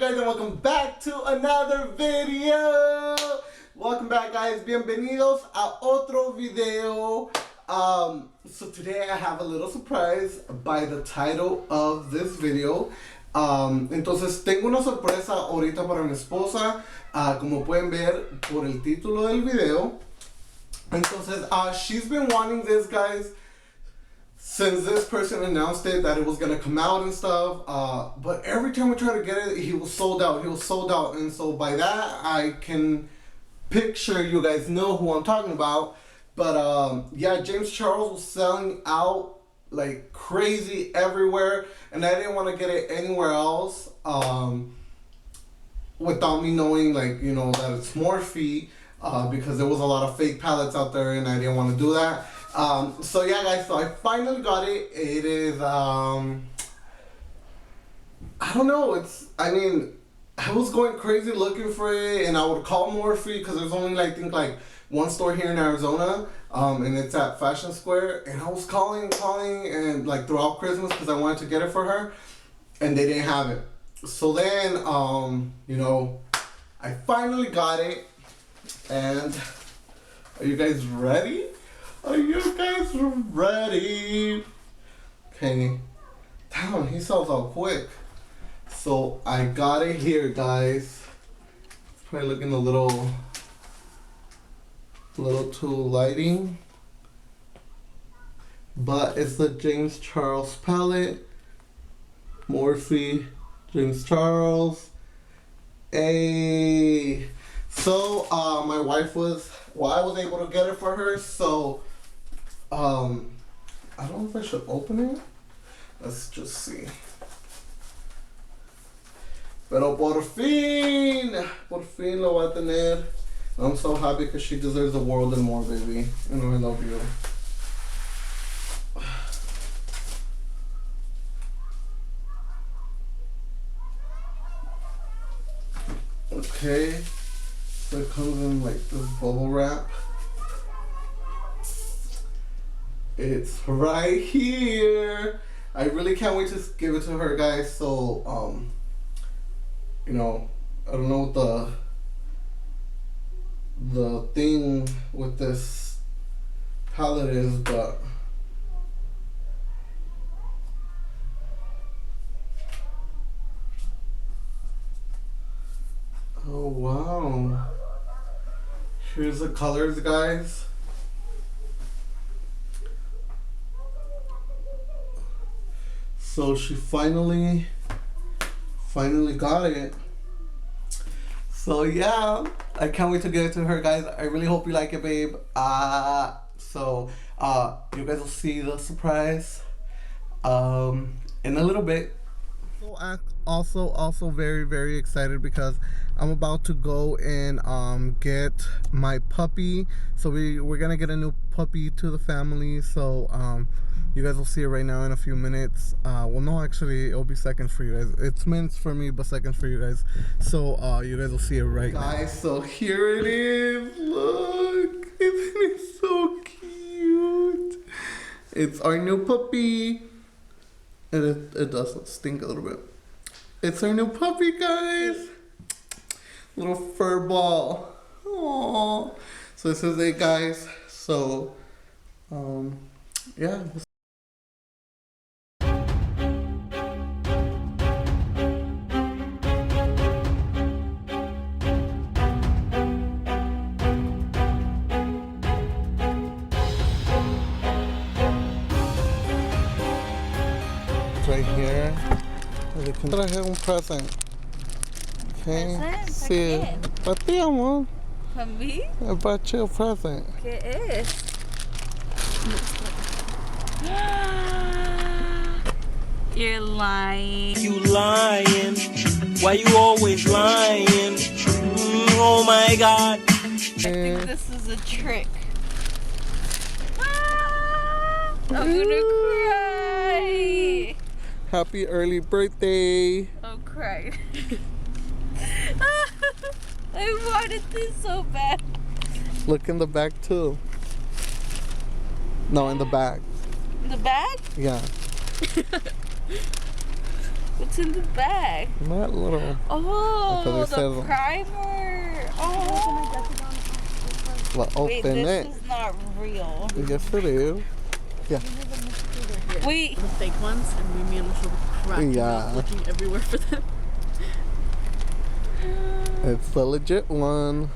guys, and welcome back to another video. Welcome back, guys. Bienvenidos a otro video. So today I have a little surprise by the title of this video. Entonces tengo una sorpresa ahorita para mi esposa, como pueden ver por el título del video. Entonces, she's been wanting this, guys, since this person announced it, that it was gonna come out and stuff. But every time we try to get it, he was sold out. And so by that, I can picture, you guys know who I'm talking about. But yeah, James Charles was selling out like crazy everywhere, and I didn't want to get it anywhere else without me knowing, like, you know, that it's Morphe, because there was a lot of fake pallets out there, and I didn't want to do that. So yeah, guys, so I finally got it. It is, I don't know, I was going crazy looking for it, and I would call Morphe because there's only, I think, like one store here in Arizona, and it's at Fashion Square, and I was calling, and like throughout Christmas because I wanted to get it for her, and they didn't have it. So then, you know, I finally got it, and are you guys ready? Are you guys ready? Okay. Damn, he sells out quick. So I got it here, guys. It's probably looking a little too lighting. But it's the James Charles palette. Morphe, James Charles. Hey. So my wife was, well, I was able to get it for her, so I don't know if I should open it. Let's just see. Pero por fin lo voy a tener. I'm so happy because she deserves the world and more, baby. You know I love you. Okay, so it comes in like this bubble wrap. It's right here. I really can't wait to give it to her, guys. So, you know, I don't know what the thing with this palette is, but oh wow. Here's the colors, guys. So she finally got it. So yeah, I can't wait to get it to her, guys. I really hope you like it, babe. So you guys will see the surprise in a little bit. So I'm also very excited because I'm about to go and get my puppy. So we're gonna get a new puppy to the family. So you guys will see it right now in a few minutes. Well, no, actually, it'll be seconds for you guys. It's minutes for me, but seconds for you guys. So you guys will see it right now. Guys, so here it is. Look, isn't it so cute? It's our new puppy. And it does stink a little bit. It's our new puppy, guys. Little fur ball. Aww. So this is it, guys. So, yeah. Right here. Traje un present. Okay. ¿Present? Sí. Para ti, amor. ¿Para mí? I bought you a present. ¿Qué es? You're lying. You lying. Why you always lying? Oh my God. I think this is a trick. I'm gonna cry. Happy early birthday. I'm crying. I wanted this so bad. Look in the back too. No, in the back. The bag? Yeah. What's in the bag? Not little. Oh, Because it the says- primer. Oh. Well, Wait, open this it. is not real. Yes, it is. Yeah. Wait. The fake ones, and me and Michelle were cracking Yeah. up, looking everywhere for them. It's the legit one.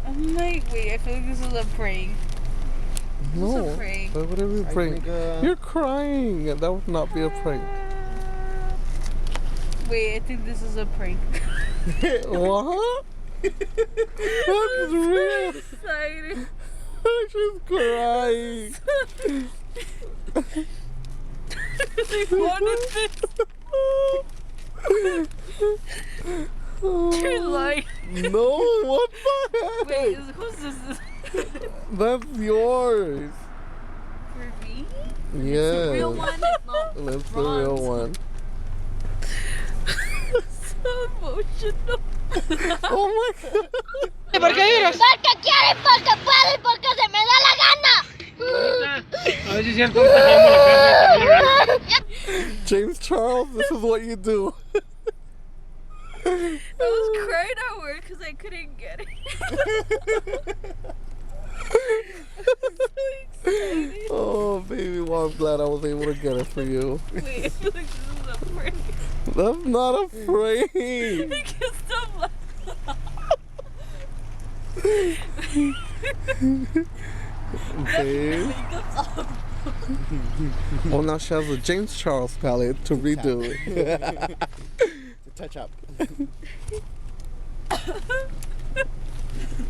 I'm like, wait, I feel like this is a prank. No. This is a prank. Why would it be a prank? You're crying. That would not be a prank. Wait, I think this is a prank. What? That's real. Excited. She's crying. I wanted this. You're lying. No, what the heck? Wait, who's this? That's yours. For me? Yeah. Real one, it's not That's the real one. So emotional. Oh my god. ¿Por qué dices? Porque quiero y porque puedo y porque se me da la gana. A ver si es cierto, te dejamos la casa. James Charles, this is what you do. I was crying at work because I couldn't get it. I'm so excited. Oh, baby, well, I'm glad I was able to get it for you. Wait, I feel like this is a prank. That's not a prank. I can't stop laughing. Babe. makeup's off. Well, now she has a James Charles palette to redo. Touch up.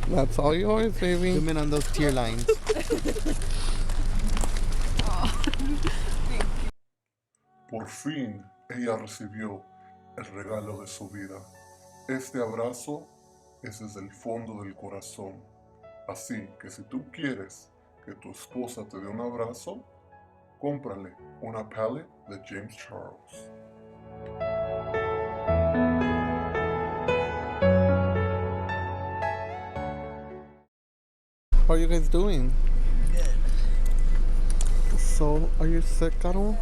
That's all yours, baby. Zoom in on those tear lines. Por fin ella recibió el regalo de su vida. Este abrazo es desde el fondo del corazón. Así que si tú quieres que tu esposa te dé un abrazo, cómprale una palette de James Charles. How are you guys doing? Good. So, are you sick, Carol?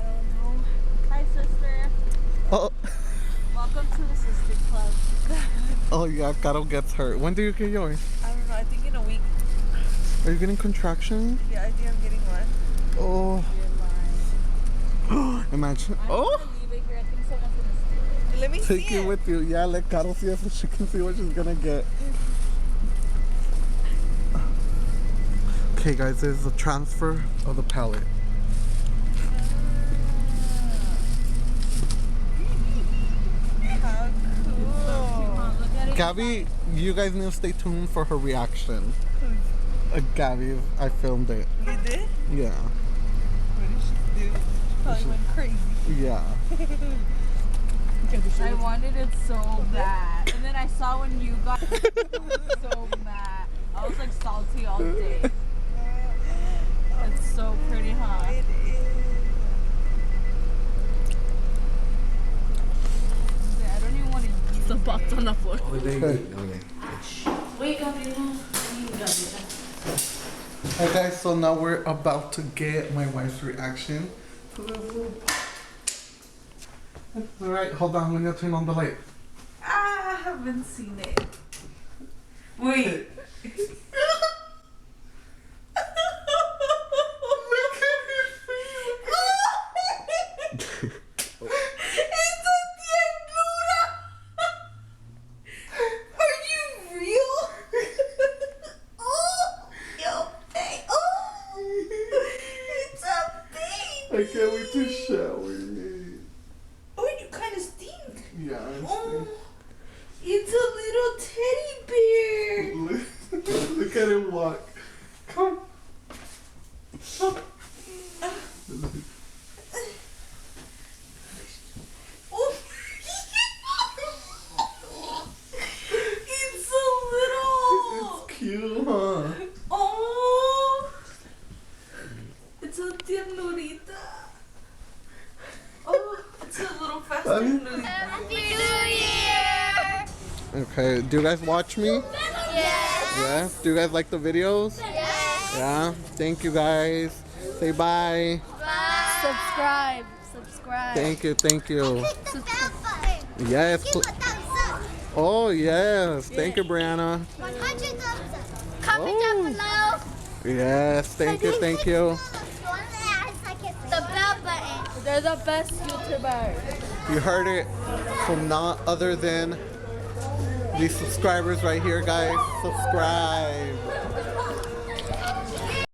Hi, sister. Oh, Welcome to the sister club. oh yeah, Carol gets hurt. When do you get yours? I don't know. I think in a week. Are you getting contractions? Yeah, I think I'm getting one. Oh. Imagine. Oh. Let me Take see it it. with you. Yeah, let Carol see it so she can see what she's gonna get. Okay, guys, this is the transfer of the palette. How cool. Gabby, you guys need to stay tuned for her reaction. Gabby, I filmed it. You did? Yeah. What did she do? She probably went crazy. Yeah. I wanted it so bad. And then I saw when you got it, I was so mad. I was like salty all day. It's so pretty, huh? It is. I don't even want to use The box on the floor. Wait, Gabriela. Hi guys, so now we're about to get my wife's reaction to the little box. Alright, hold on, we need to turn on the light. I haven't seen it. Wait. I can't wait to shower. Oh, you kind of stink. Yeah, Oh, it's a little teddy bear. look at him walk. Come. Oh. It's so little. It's cute, huh? Oh, it's a tiernurita. Oh, it's a little fast tiernurita. Happy New Year! Okay, do you guys watch me? Yes! Yeah? Do you guys like the videos? Yes! Yeah? Thank you guys. Say bye. Bye! Subscribe! Thank you, thank you. Subscribe! Yes. Give a thumbs up. Oh, yes. Thank you, Brianna. 100 thumbs up. Comment down below. Yes. Thank you. Thank you. The bell button. They're the best YouTubers. You heard it from not other than these subscribers right here, guys. Subscribe.